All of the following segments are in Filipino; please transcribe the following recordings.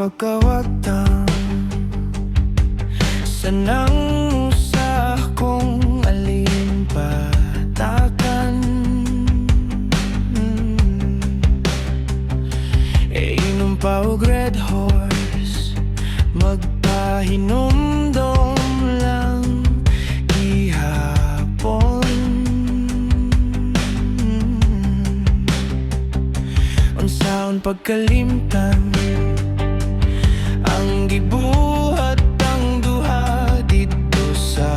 pagkawatang sanang sa kung alin patakan. Inom pa og red horse, magpahinumdom lang gihapon. Unsaon pagkalimtan ang gibuhat ang duha dito sa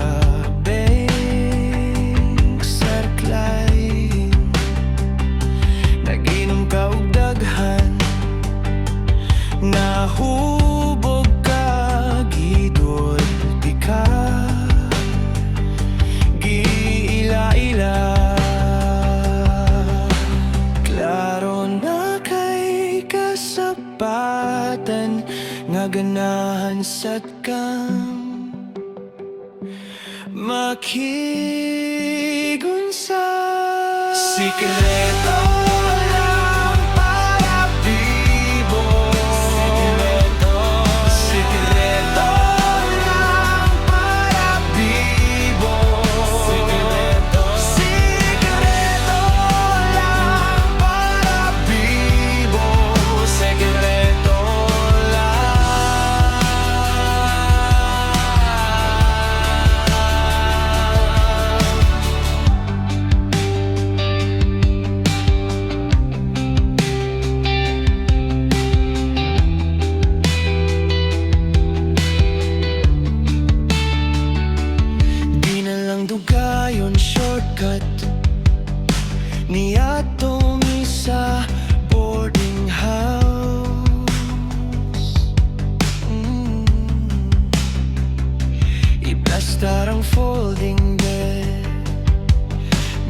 bank sarklay. Nag-inom ka og daghan, nahubog ka, gidulti ka, giila-ila. Klaro na kay kasapatan nga ganahan sad kang makigunsa. Sekreto lang para Bibo. Sekreto lang para Bibo. Sekreto lang para Bibo. Sekreto dugayon shortcut niadto mi sa boarding house. Iblastar ang folding bed,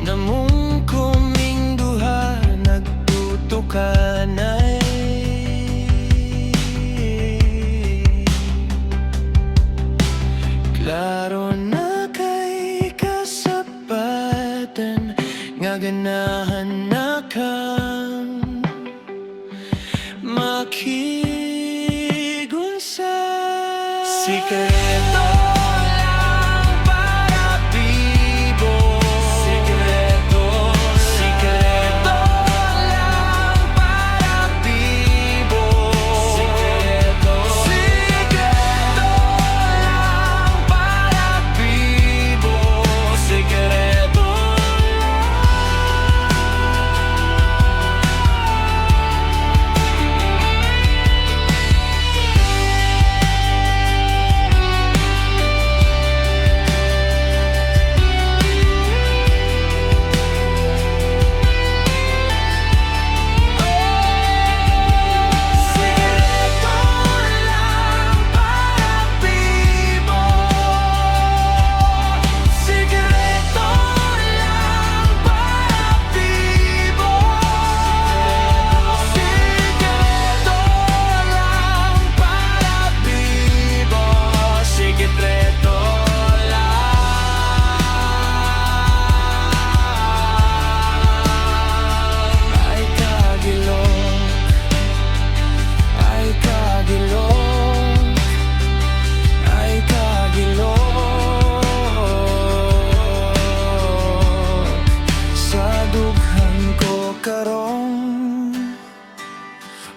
namong kuming duha nagtutukanay. Klaro na nga ganahan na kang makigunsa. Sekreto lang para Bibo. Sekreto lang para Bibo. Sekreto lang para Bibo. Sekreto.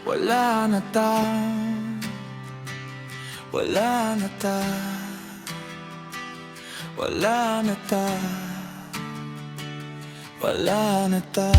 Wala na ta, wala na ta, wala na ta, wala na ta.